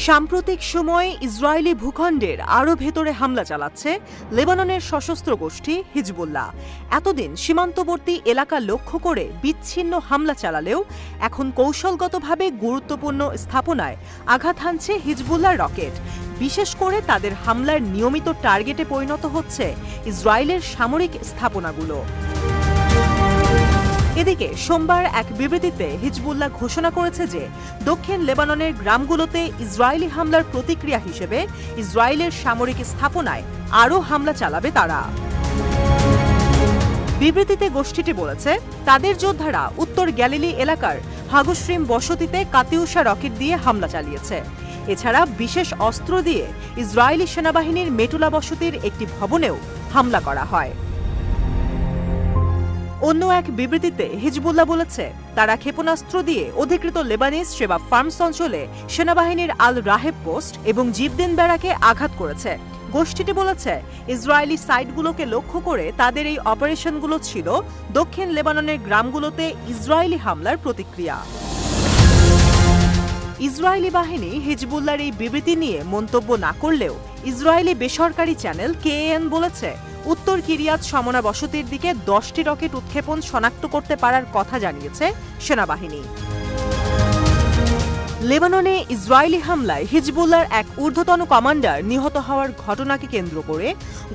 সাম্প্রতিক সময়ে ইসরায়েলি ভূখণ্ডের আরও ভেতরে হামলা চালাচ্ছে লেবাননের সশস্ত্র গোষ্ঠী হিজবুল্লাহ। এতদিন সীমান্তবর্তী এলাকা লক্ষ্য করে বিচ্ছিন্ন হামলা চালালেও এখন কৌশলগতভাবে গুরুত্বপূর্ণ স্থাপনায় আঘাত হানছে হিজবুল্লাহর রকেট। বিশেষ করে তাদের হামলার নিয়মিত টার্গেটে পরিণত হচ্ছে ইসরায়েলের সামরিক স্থাপনাগুলো। এদিকে সোমবার এক বিবৃতিতে হিজবুল্লাহ ঘোষণা করেছে যে দক্ষিণ লেবাননের গ্রামগুলোতে ইসরায়েলি হামলার প্রতিক্রিয়া হিসেবে ইসরায়েলের সামরিক স্থাপনায় আরও হামলা চালাবে তারা। বিবৃতিতে গোষ্ঠীটি বলেছে, তাদের যোদ্ধারা উত্তর গ্যালিলি এলাকার হাগুশ্রিম বসতিতে কাতিউষা রকেট দিয়ে হামলা চালিয়েছে। এছাড়া বিশেষ অস্ত্র দিয়ে ইসরায়েলি সেনাবাহিনীর মেটুলা বসতির একটি ভবনেও হামলা করা হয়। অন্য এক বিবৃতিতে হিজবুল্লাহ বলেছে, তারা ক্ষেপণাস্ত্র দিয়ে অধিকৃত লেবানিজ সেবা ফার্মস অঞ্চলে সেনাবাহিনীর আল রাহেব পোস্ট এবং জিবদিন ব্যারাকে আঘাত করেছে। গোষ্ঠীটি বলেছে, ইসরায়েলি সাইটগুলোকে লক্ষ্য করে তাদের এই অপারেশনগুলো ছিল দক্ষিণ লেবাননের গ্রামগুলোতে ইসরায়েলি হামলার প্রতিক্রিয়া। ইসরায়েলি বাহিনী হিজবুল্লাহর এই বিবৃতি নিয়ে মন্তব্য না করলেও ইসরায়েলি বেসরকারি চ্যানেল কেএন বলেছে, উত্তর কিরিয়াত সমনা বসতির দিকে 10টি রকেট উৎক্ষেপণ শনাক্ত করতে পারার কথা জানিয়েছে সেনাবাহিনী। লেবাননে ইসরায়েলি হামলায় হিজবুল্লাহর এক ঊর্ধ্বতন কমান্ডার নিহত হওয়ার ঘটনাকে কেন্দ্র করে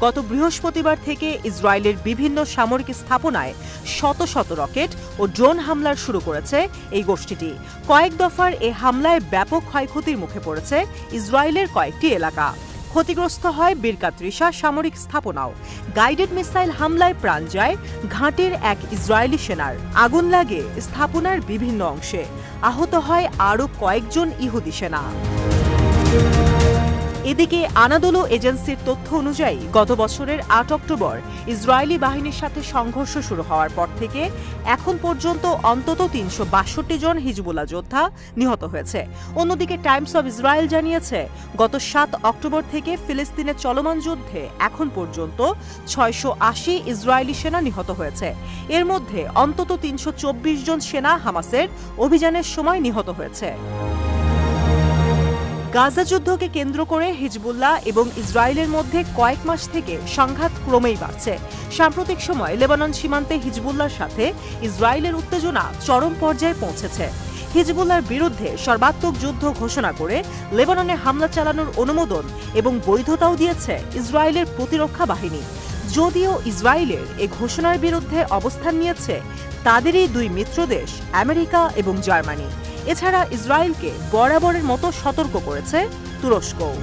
গত বৃহস্পতিবার থেকে ইসরায়েলের বিভিন্ন সামরিক স্থাপনায় শত শত রকেট ও ড্রোন হামলার শুরু করেছে এই গোষ্ঠীটি। কয়েক দফার এ হামলায় ব্যাপক ক্ষয়ক্ষতির মুখে পড়েছে ইসরায়েলের কয়েকটি এলাকা। ক্ষতিগ্রস্ত হয় বিরকাত রিশা সামরিক স্থাপনাও। গাইডেড মিসাইল হামলায় প্রাণ যায় ঘাঁটির এক ইসরায়েলি সেনার। আগুন লাগে স্থাপনার বিভিন্ন অংশে। আহত হয় আরও কয়েকজন ইহুদি সেনা। এদিকে আনাদোলো এজেন্সির তথ্য অনুযায়ী গত বছরের ৮ অক্টোবর ইসরায়েলি বাহিনীর সাথে সংঘর্ষ শুরু হওয়ার পর থেকে এখন পর্যন্ত অন্তত ৩৬২ জন হিজবুল্লাহ যোদ্ধা নিহত হয়েছে। অন্যদিকে টাইমস অব ইসরায়েল জানিয়েছে, গত ৭ অক্টোবর থেকে ফিলিস্তিনের চলমান যুদ্ধে এখন পর্যন্ত ৬৮০ ইসরায়েলি সেনা নিহত হয়েছে। এর মধ্যে অন্তত ৩২৪ জন সেনা হামাসের অভিযানের সময় নিহত হয়েছে। গাজা যুদ্ধকে কেন্দ্র করে হিজবুল্লাহ এবং ইসরায়েলের মধ্যে কয়েক মাস থেকে সংঘাত ক্রমেই বাড়ছে। সাম্প্রতিক সময় লেবানন সীমান্তে হিজবুল্লাহর সাথে ইসরায়েলের উত্তেজনা চরম পর্যায়ে পৌঁছেছে। হিজবুল্লাহর বিরুদ্ধে সর্বাত্মক যুদ্ধ ঘোষণা করে লেবাননে হামলা চালানোর অনুমোদন এবং বৈধতাও দিয়েছে ইসরায়েলের প্রতিরক্ষা বাহিনী। যদিও ইসরায়েলের এ ঘোষণার বিরুদ্ধে অবস্থান নিয়েছে তাদেরই দুই মিত্রদেশ আমেরিকা এবং জার্মানি। এছাড়া ইসরায়েলকে বরাবরের মতো সতর্ক করেছে তুরস্কও।